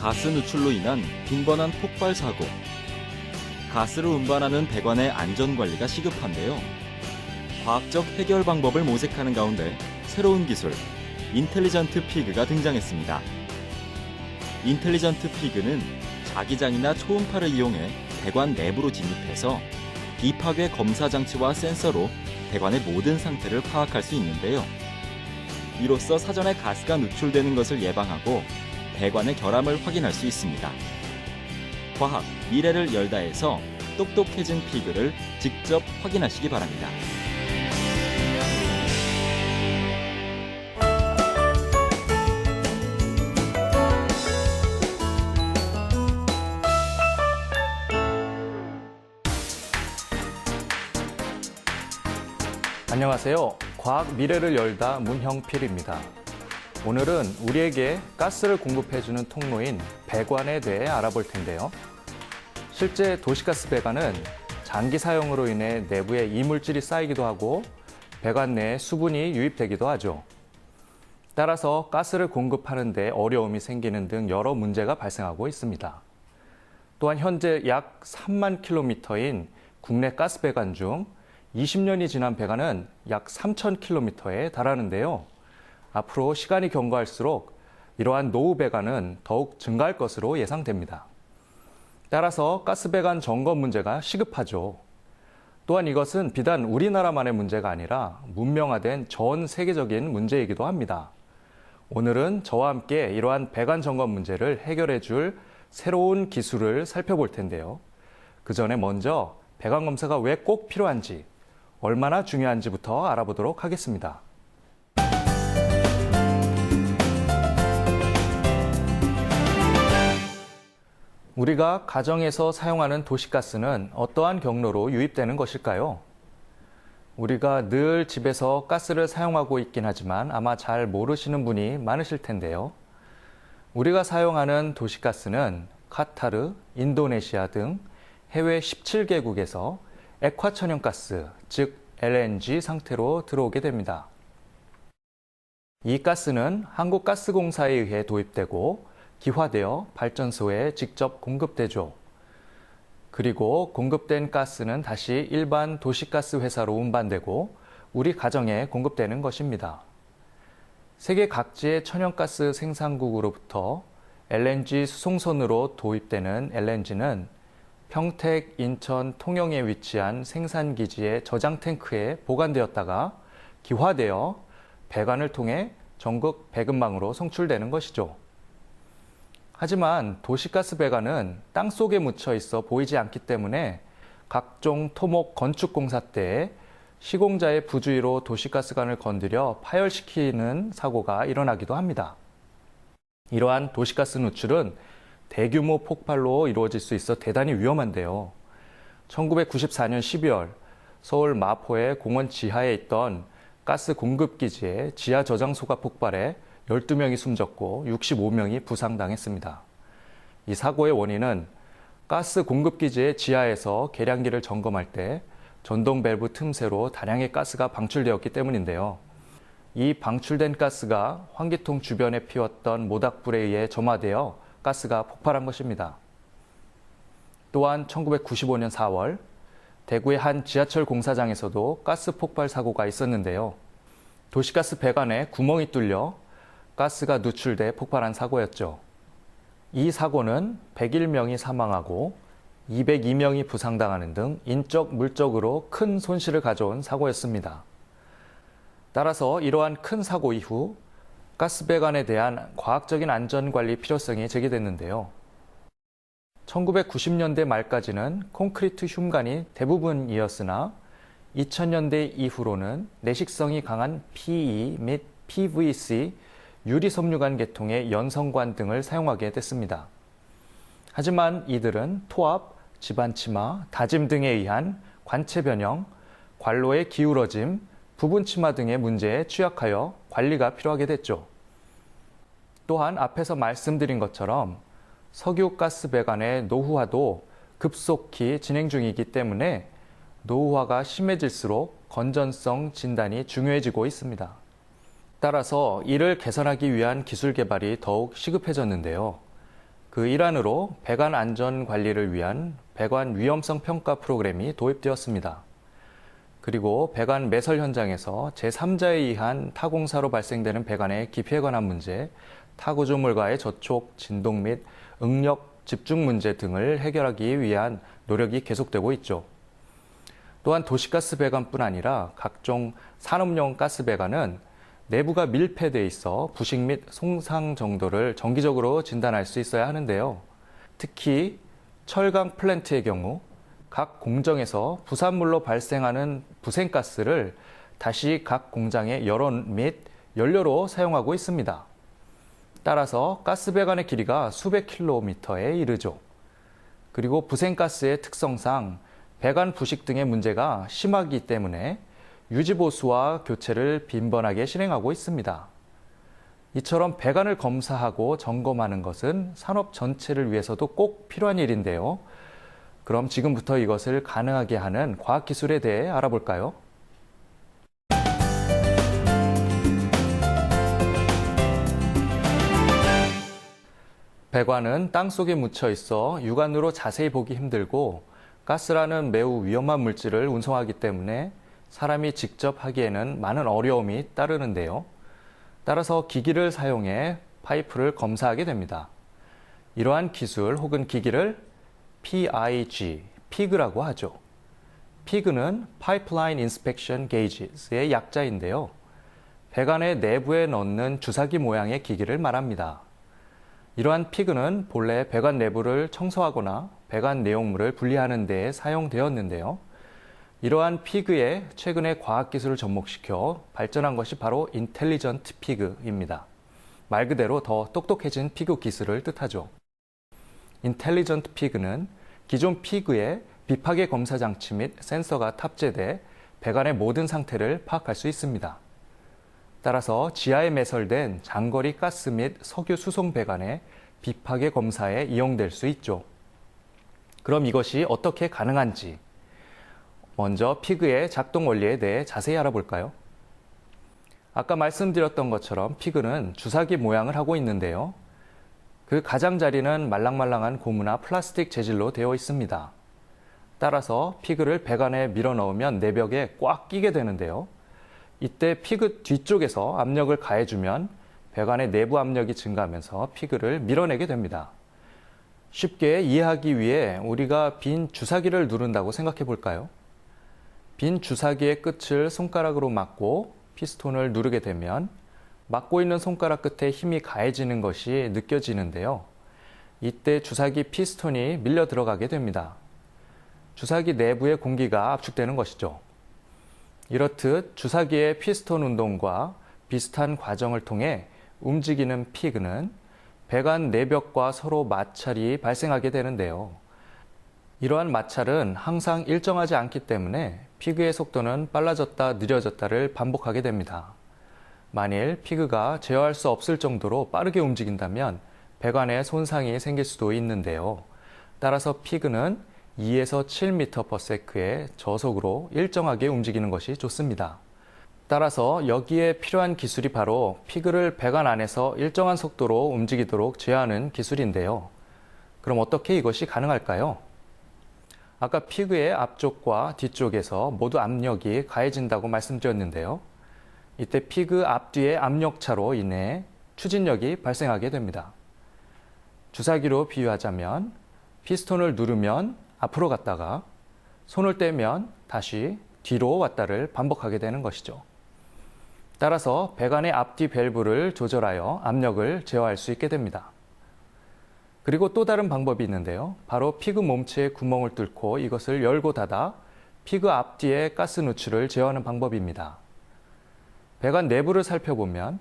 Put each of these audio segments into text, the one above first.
가스 누출로 인한 빈번한 폭발 사고. 가스를 운반하는 배관의 안전관리가 시급한데요. 과학적 해결 방법을 모색하는 가운데 새로운 기술, 인텔리전트 피그가 등장했습니다. 인텔리전트 피그는 자기장이나 초음파를 이용해 배관 내부로 진입해서 비파괴 검사 장치와 센서로 배관의 모든 상태를 파악할 수 있는데요. 이로써 사전에 가스가 누출되는 것을 예방하고 배관의 결함을 확인할 수 있습니다. 과학, 미래를 열다해서 똑똑해진 피그를 직접 확인하시기 바랍니다. 안녕하세요. 과학 미래를 열다 문형필입니다. 오늘은 우리에게 가스를 공급해주는 통로인 배관에 대해 알아볼 텐데요. 실제 도시가스 배관은 장기 사용으로 인해 내부에 이물질이 쌓이기도 하고 배관 내에 수분이 유입되기도 하죠. 따라서 가스를 공급하는 데 어려움이 생기는 등 여러 문제가 발생하고 있습니다. 또한 현재 약 3만 킬로미터인 국내 가스 배관 중 20년이 지난 배관은 약 3,000km에 달하는데요. 앞으로 시간이 경과할수록 이러한 노후 배관은 더욱 증가할 것으로 예상됩니다. 따라서 가스 배관 점검 문제가 시급하죠. 또한 이것은 비단 우리나라만의 문제가 아니라 문명화된 전 세계적인 문제이기도 합니다. 오늘은 저와 함께 이러한 배관 점검 문제를 해결해 줄 새로운 기술을 살펴볼 텐데요. 그 전에 먼저 배관 검사가 왜 꼭 필요한지, 얼마나 중요한지부터 알아보도록 하겠습니다. 우리가 가정에서 사용하는 도시가스는 어떠한 경로로 유입되는 것일까요? 우리가 늘 집에서 가스를 사용하고 있긴 하지만 아마 잘 모르시는 분이 많으실 텐데요. 우리가 사용하는 도시가스는 카타르, 인도네시아 등 해외 17개국에서 액화천연가스, 즉 LNG 상태로 들어오게 됩니다. 이 가스는 한국가스공사에 의해 도입되고 기화되어 발전소에 직접 공급되죠. 그리고 공급된 가스는 다시 일반 도시가스 회사로 운반되고 우리 가정에 공급되는 것입니다. 세계 각지의 천연가스 생산국으로부터 LNG 수송선으로 도입되는 LNG는 평택, 인천, 통영에 위치한 생산기지의 저장 탱크에 보관되었다가 기화되어 배관을 통해 전국 배급망으로 송출되는 것이죠. 하지만 도시가스 배관은 땅속에 묻혀 있어 보이지 않기 때문에 각종 토목 건축 공사 때 시공자의 부주의로 도시가스관을 건드려 파열시키는 사고가 일어나기도 합니다. 이러한 도시가스 누출은 대규모 폭발로 이루어질 수 있어 대단히 위험한데요. 1994년 12월 서울 마포의 공원 지하에 있던 가스 공급기지에 지하 저장소가 폭발해 12명이 숨졌고 65명이 부상당했습니다. 이 사고의 원인은 가스 공급기지의 지하에서 계량기를 점검할 때 전동 밸브 틈새로 다량의 가스가 방출되었기 때문인데요. 이 방출된 가스가 환기통 주변에 피웠던 모닥불에 의해 점화되어 가스가 폭발한 것입니다. 또한 1995년 4월 대구의 한 지하철 공사장에서도 가스 폭발 사고가 있었는데요. 도시가스 배관에 구멍이 뚫려 가스가 누출돼 폭발한 사고였죠. 이 사고는 101명이 사망하고 202명이 부상당하는 등 인적, 물적으로 큰 손실을 가져온 사고였습니다. 따라서 이러한 큰 사고 이후 가스 배관에 대한 과학적인 안전관리 필요성이 제기됐는데요. 1990년대 말까지는 콘크리트 흉관이 대부분이었으나 2000년대 이후로는 내식성이 강한 PE 및 PVC, 유리섬유관 계통의 연성관 등을 사용하게 됐습니다. 하지만 이들은 토압, 집안치마, 다짐 등에 의한 관체 변형, 관로의 기울어짐, 부분 치마 등의 문제에 취약하여 관리가 필요하게 됐죠. 또한 앞에서 말씀드린 것처럼 석유가스 배관의 노후화도 급속히 진행 중이기 때문에 노후화가 심해질수록 건전성 진단이 중요해지고 있습니다. 따라서 이를 개선하기 위한 기술 개발이 더욱 시급해졌는데요. 그 일환으로 배관 안전 관리를 위한 배관 위험성 평가 프로그램이 도입되었습니다. 그리고 배관 매설 현장에서 제3자에 의한 타공사로 발생되는 배관의 기피에 관한 문제, 타구조물과의 접촉, 진동 및 응력 집중 문제 등을 해결하기 위한 노력이 계속되고 있죠. 또한 도시가스 배관뿐 아니라 각종 산업용 가스 배관은 내부가 밀폐되어 있어 부식 및 손상 정도를 정기적으로 진단할 수 있어야 하는데요. 특히 철강 플랜트의 경우 각 공정에서 부산물로 발생하는 부생가스를 다시 각 공장의 여론 및 연료로 사용하고 있습니다. 따라서 가스 배관의 길이가 수백 킬로미터에 이르죠. 그리고 부생가스의 특성상 배관 부식 등의 문제가 심하기 때문에 유지보수와 교체를 빈번하게 실행하고 있습니다. 이처럼 배관을 검사하고 점검하는 것은 산업 전체를 위해서도 꼭 필요한 일인데요. 그럼 지금부터 이것을 가능하게 하는 과학기술에 대해 알아볼까요? 배관은 땅속에 묻혀 있어 육안으로 자세히 보기 힘들고 가스라는 매우 위험한 물질을 운송하기 때문에 사람이 직접 하기에는 많은 어려움이 따르는데요. 따라서 기기를 사용해 파이프를 검사하게 됩니다. 이러한 기술 혹은 기기를 PIG라고 하죠. PIG는 Pipeline Inspection Gauges의 약자인데요. 배관의 내부에 넣는 주사기 모양의 기기를 말합니다. 이러한 PIG는 본래 배관 내부를 청소하거나 배관 내용물을 분리하는 데 사용되었는데요. 이러한 피그에 최근에 과학기술을 접목시켜 발전한 것이 바로 인텔리전트 피그입니다. 말 그대로 더 똑똑해진 피그 기술을 뜻하죠. 인텔리전트 피그는 기존 피그에 비파괴 검사 장치 및 센서가 탑재돼 배관의 모든 상태를 파악할 수 있습니다. 따라서 지하에 매설된 장거리 가스 및 석유 수송 배관의 비파괴 검사에 이용될 수 있죠. 그럼 이것이 어떻게 가능한지 먼저 피그의 작동 원리에 대해 자세히 알아볼까요? 아까 말씀드렸던 것처럼 피그는 주사기 모양을 하고 있는데요. 그 가장자리는 말랑말랑한 고무나 플라스틱 재질로 되어 있습니다. 따라서 피그를 배관에 밀어 넣으면 내벽에 꽉 끼게 되는데요. 이때 피그 뒤쪽에서 압력을 가해주면 배관의 내부 압력이 증가하면서 피그를 밀어내게 됩니다. 쉽게 이해하기 위해 우리가 빈 주사기를 누른다고 생각해 볼까요? 빈 주사기의 끝을 손가락으로 막고 피스톤을 누르게 되면 막고 있는 손가락 끝에 힘이 가해지는 것이 느껴지는데요. 이때 주사기 피스톤이 밀려 들어가게 됩니다. 주사기 내부의 공기가 압축되는 것이죠. 이렇듯 주사기의 피스톤 운동과 비슷한 과정을 통해 움직이는 피그는 배관 내벽과 서로 마찰이 발생하게 되는데요. 이러한 마찰은 항상 일정하지 않기 때문에 피그의 속도는 빨라졌다 느려졌다를 반복하게 됩니다. 만일 피그가 제어할 수 없을 정도로 빠르게 움직인다면 배관에 손상이 생길 수도 있는데요. 따라서 피그는 2에서 7m/s의 저속으로 일정하게 움직이는 것이 좋습니다. 따라서 여기에 필요한 기술이 바로 피그를 배관 안에서 일정한 속도로 움직이도록 제어하는 기술인데요. 그럼 어떻게 이것이 가능할까요? 아까 피그의 앞쪽과 뒤쪽에서 모두 압력이 가해진다고 말씀드렸는데요. 이때 피그 앞뒤의 압력차로 인해 추진력이 발생하게 됩니다. 주사기로 비유하자면 피스톤을 누르면 앞으로 갔다가 손을 떼면 다시 뒤로 왔다를 반복하게 되는 것이죠. 따라서 배관의 앞뒤 밸브를 조절하여 압력을 제어할 수 있게 됩니다. 그리고 또 다른 방법이 있는데요. 바로 피그 몸체의 구멍을 뚫고 이것을 열고 닫아 피그 앞뒤의 가스 누출을 제어하는 방법입니다. 배관 내부를 살펴보면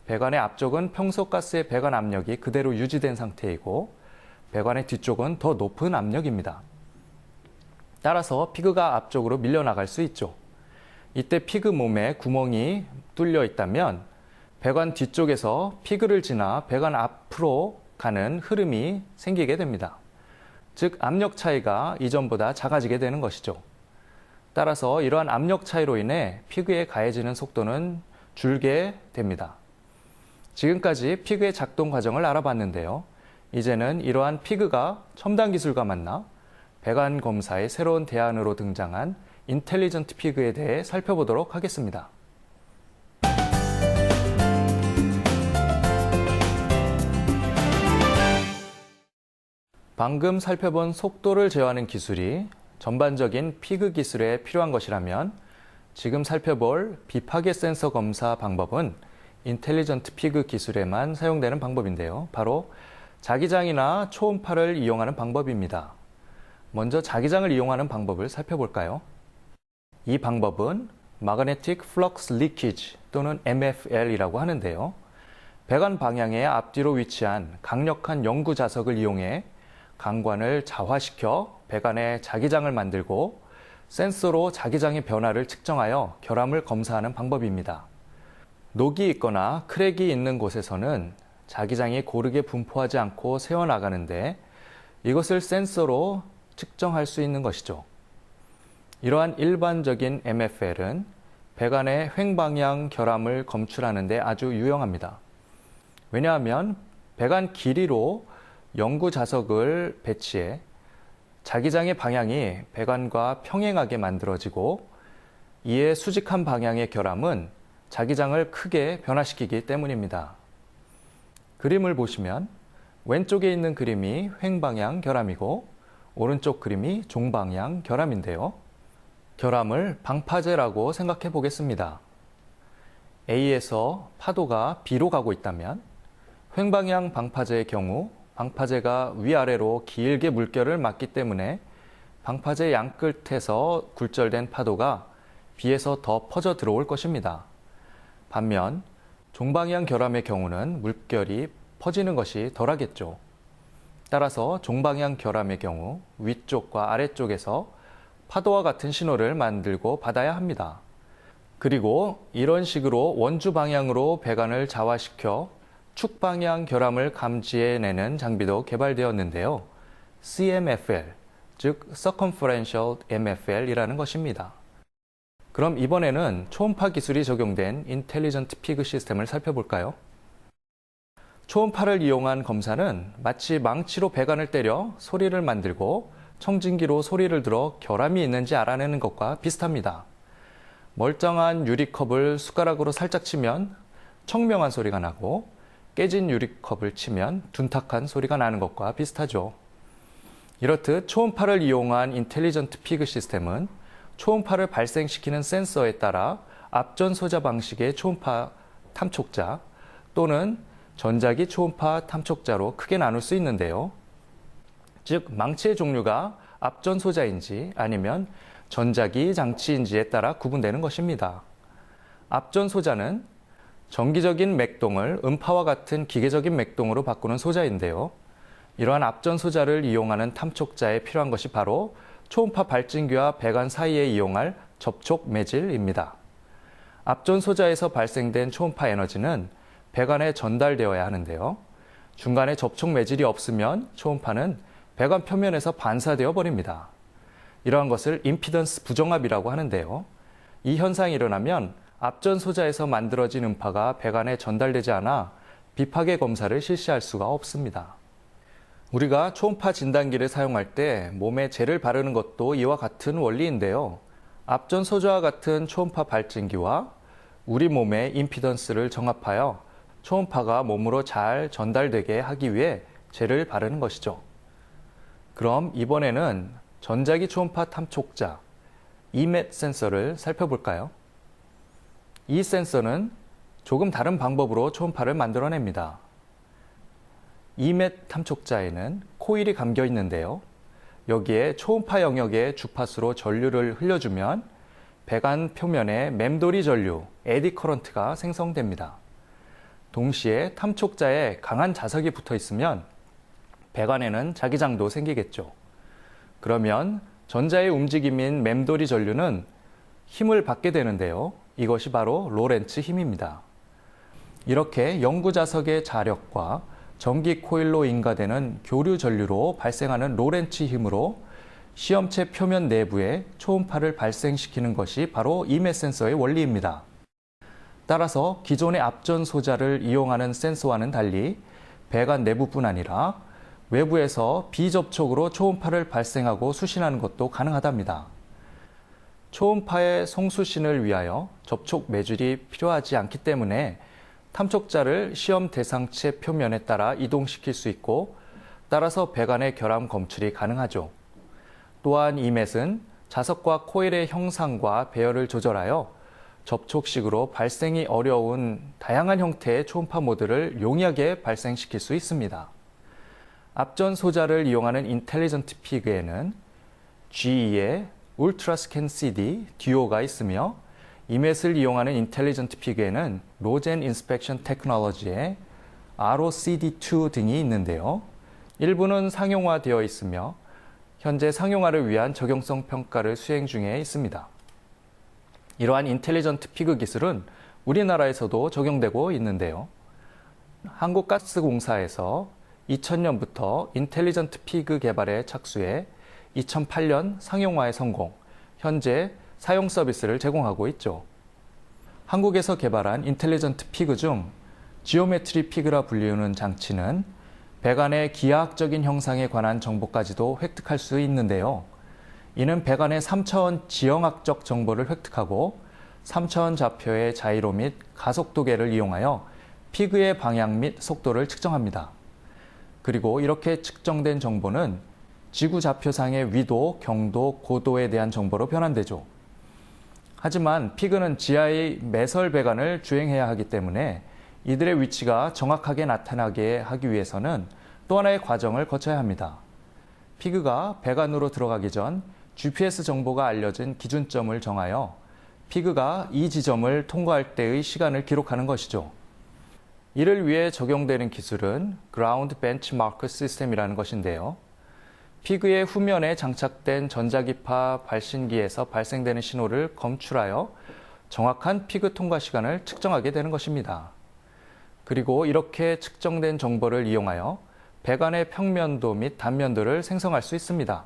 배관의 앞쪽은 평소 가스의 배관 압력이 그대로 유지된 상태이고 배관의 뒤쪽은 더 높은 압력입니다. 따라서 피그가 앞쪽으로 밀려나갈 수 있죠. 이때 피그 몸에 구멍이 뚫려 있다면 배관 뒤쪽에서 피그를 지나 배관 앞으로 가는 흐름이 생기게 됩니다. 즉 압력 차이가 이전보다 작아지게 되는 것이죠. 따라서 이러한 압력 차이로 인해 피그에 가해지는 속도는 줄게 됩니다. 지금까지 피그의 작동 과정을 알아봤는데요. 이제는 이러한 피그가 첨단 기술과 만나 배관 검사의 새로운 대안으로 등장한 인텔리전트 피그에 대해 살펴보도록 하겠습니다. 방금 살펴본 속도를 제어하는 기술이 전반적인 피그 기술에 필요한 것이라면 지금 살펴볼 비파괴 센서 검사 방법은 인텔리전트 피그 기술에만 사용되는 방법인데요. 바로 자기장이나 초음파를 이용하는 방법입니다. 먼저 자기장을 이용하는 방법을 살펴볼까요? 이 방법은 Magnetic Flux Leakage 또는 MFL이라고 하는데요. 배관 방향의 앞뒤로 위치한 강력한 연구 자석을 이용해 강관을 자화시켜 배관에 자기장을 만들고 센서로 자기장의 변화를 측정하여 결함을 검사하는 방법입니다. 녹이 있거나 크랙이 있는 곳에서는 자기장이 고르게 분포하지 않고 새어나가는데 이것을 센서로 측정할 수 있는 것이죠. 이러한 일반적인 MFL은 배관의 횡방향 결함을 검출하는 데 아주 유용합니다. 왜냐하면 배관 길이로 연구 자석을 배치해 자기장의 방향이 배관과 평행하게 만들어지고 이에 수직한 방향의 결함은 자기장을 크게 변화시키기 때문입니다. 그림을 보시면 왼쪽에 있는 그림이 횡방향 결함이고 오른쪽 그림이 종방향 결함인데요. 결함을 방파제라고 생각해 보겠습니다. A에서 파도가 B로 가고 있다면 횡방향 방파제의 경우 방파제가 위아래로 길게 물결을 맞기 때문에 방파제 양끝에서 굴절된 파도가 B에서 더 퍼져 들어올 것입니다. 반면 종방향 결함의 경우는 물결이 퍼지는 것이 덜하겠죠. 따라서 종방향 결함의 경우 위쪽과 아래쪽에서 파도와 같은 신호를 만들고 받아야 합니다. 그리고 이런 식으로 원주 방향으로 배관을 자화시켜 축방향 결함을 감지해내는 장비도 개발되었는데요. CMFL, 즉 Circumferential MFL이라는 것입니다. 그럼 이번에는 초음파 기술이 적용된 인텔리전트 피그 시스템을 살펴볼까요? 초음파를 이용한 검사는 마치 망치로 배관을 때려 소리를 만들고 청진기로 소리를 들어 결함이 있는지 알아내는 것과 비슷합니다. 멀쩡한 유리컵을 숟가락으로 살짝 치면 청명한 소리가 나고 깨진 유리컵을 치면 둔탁한 소리가 나는 것과 비슷하죠. 이렇듯 초음파를 이용한 인텔리전트 피그 시스템은 초음파를 발생시키는 센서에 따라 앞전 소자 방식의 초음파 탐촉자 또는 전자기 초음파 탐촉자로 크게 나눌 수 있는데요. 즉 망치의 종류가 앞전 소자인지 아니면 전자기 장치인지에 따라 구분되는 것입니다. 앞전 소자는 정기적인 맥동을 음파와 같은 기계적인 맥동으로 바꾸는 소자인데요. 이러한 앞전 소자를 이용하는 탐촉자에 필요한 것이 바로 초음파 발진기와 배관 사이에 이용할 접촉 매질입니다. 앞전 소자에서 발생된 초음파 에너지는 배관에 전달되어야 하는데요. 중간에 접촉 매질이 없으면 초음파는 배관 표면에서 반사되어 버립니다. 이러한 것을 임피던스 부정합이라고 하는데요. 이 현상이 일어나면 앞전 소자에서 만들어진 음파가 배관에 전달되지 않아 비파괴 검사를 실시할 수가 없습니다. 우리가 초음파 진단기를 사용할 때 몸에 젤을 바르는 것도 이와 같은 원리인데요. 앞전 소자와 같은 초음파 발진기와 우리 몸의 임피던스를 정합하여 초음파가 몸으로 잘 전달되게 하기 위해 젤을 바르는 것이죠. 그럼 이번에는 전자기 초음파 탐촉자 EMET 센서를 살펴볼까요? 이 센서는 조금 다른 방법으로 초음파를 만들어냅니다. EMET 탐촉자에는 코일이 감겨 있는데요. 여기에 초음파 영역의 주파수로 전류를 흘려주면 배관 표면에 맴돌이 전류, 에디 커런트가 생성됩니다. 동시에 탐촉자에 강한 자석이 붙어 있으면 배관에는 자기장도 생기겠죠. 그러면 전자의 움직임인 맴돌이 전류는 힘을 받게 되는데요. 이것이 바로 로렌츠 힘입니다. 이렇게 연구 자석의 자력과 전기 코일로 인가되는 교류 전류로 발생하는 로렌츠 힘으로 시험체 표면 내부에 초음파를 발생시키는 것이 바로 EMET 센서의 원리입니다. 따라서 기존의 앞전 소자를 이용하는 센서와는 달리 배관 내부뿐 아니라 외부에서 비접촉으로 초음파를 발생하고 수신하는 것도 가능하답니다. 초음파의 송수신을 위하여 접촉 매줄이 필요하지 않기 때문에 탐촉자를 시험 대상체 표면에 따라 이동시킬 수 있고 따라서 배관의 결함 검출이 가능하죠. 또한 이 맷은 자석과 코일의 형상과 배열을 조절하여 접촉식으로 발생이 어려운 다양한 형태의 초음파 모드를 용이하게 발생시킬 수 있습니다. 앞전 소자를 이용하는 인텔리전트 피그에는 GE의 울트라 스캔 CD 듀오가 있으며 이맷을 이용하는 인텔리전트 피그에는 로젠 인스펙션 테크놀로지의 ROCD2 등이 있는데요. 일부는 상용화되어 있으며 현재 상용화를 위한 적용성 평가를 수행 중에 있습니다. 이러한 인텔리전트 피그 기술은 우리나라에서도 적용되고 있는데요. 한국가스공사에서 2000년부터 인텔리전트 피그 개발에 착수해 2008년 상용화에 성공, 현재 사용 서비스를 제공하고 있죠. 한국에서 개발한 인텔리전트 피그 중 지오메트리 피그라 불리우는 장치는 배관의 기하학적인 형상에 관한 정보까지도 획득할 수 있는데요. 이는 배관의 3차원 지형학적 정보를 획득하고 3차원 좌표의 자이로 및 가속도계를 이용하여 피그의 방향 및 속도를 측정합니다. 그리고 이렇게 측정된 정보는 지구 좌표상의 위도, 경도, 고도에 대한 정보로 변환되죠. 하지만 피그는 지하의 매설 배관을 주행해야 하기 때문에 이들의 위치가 정확하게 나타나게 하기 위해서는 또 하나의 과정을 거쳐야 합니다. 피그가 배관으로 들어가기 전 GPS 정보가 알려진 기준점을 정하여 피그가 이 지점을 통과할 때의 시간을 기록하는 것이죠. 이를 위해 적용되는 기술은 그라운드 벤치마크 시스템이라는 것인데요. 피그의 후면에 장착된 전자기파 발신기에서 발생되는 신호를 검출하여 정확한 피그 통과 시간을 측정하게 되는 것입니다. 그리고 이렇게 측정된 정보를 이용하여 배관의 평면도 및 단면도를 생성할 수 있습니다.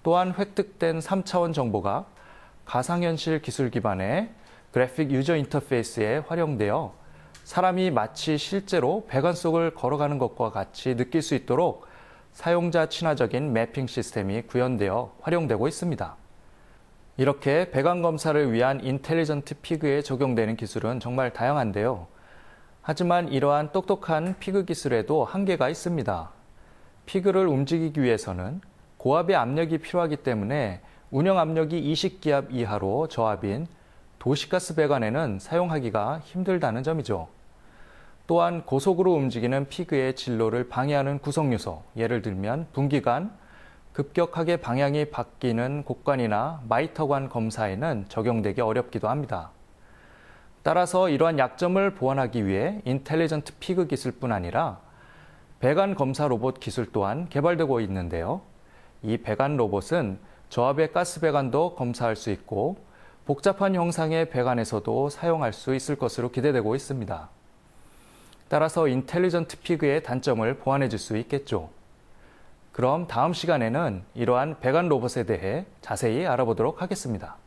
또한 획득된 3차원 정보가 가상현실 기술 기반의 그래픽 유저 인터페이스에 활용되어 사람이 마치 실제로 배관 속을 걸어가는 것과 같이 느낄 수 있도록 사용자 친화적인 매핑 시스템이 구현되어 활용되고 있습니다. 이렇게 배관 검사를 위한 인텔리전트 피그에 적용되는 기술은 정말 다양한데요. 하지만 이러한 똑똑한 피그 기술에도 한계가 있습니다. 피그를 움직이기 위해서는 고압의 압력이 필요하기 때문에 운영 압력이 20기압 이하로 저압인 도시가스 배관에는 사용하기가 힘들다는 점이죠. 또한 고속으로 움직이는 피그의 진로를 방해하는 구성요소, 예를 들면 분기관, 급격하게 방향이 바뀌는 곡관이나 마이터관 검사에는 적용되기 어렵기도 합니다. 따라서 이러한 약점을 보완하기 위해 인텔리전트 피그 기술뿐 아니라 배관 검사 로봇 기술 또한 개발되고 있는데요. 이 배관 로봇은 저압의 가스 배관도 검사할 수 있고 복잡한 형상의 배관에서도 사용할 수 있을 것으로 기대되고 있습니다. 따라서 인텔리전트 피그의 단점을 보완해 줄 수 있겠죠. 그럼 다음 시간에는 이러한 배관 로봇에 대해 자세히 알아보도록 하겠습니다.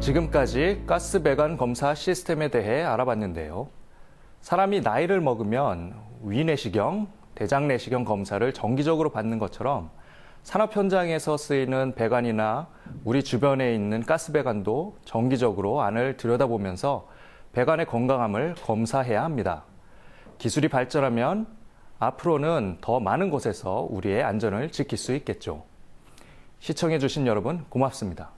지금까지 가스 배관 검사 시스템에 대해 알아봤는데요. 사람이 나이를 먹으면 위내시경, 대장내시경 검사를 정기적으로 받는 것처럼 산업 현장에서 쓰이는 배관이나 우리 주변에 있는 가스 배관도 정기적으로 안을 들여다보면서 배관의 건강함을 검사해야 합니다. 기술이 발전하면 앞으로는 더 많은 곳에서 우리의 안전을 지킬 수 있겠죠. 시청해주신 여러분 고맙습니다.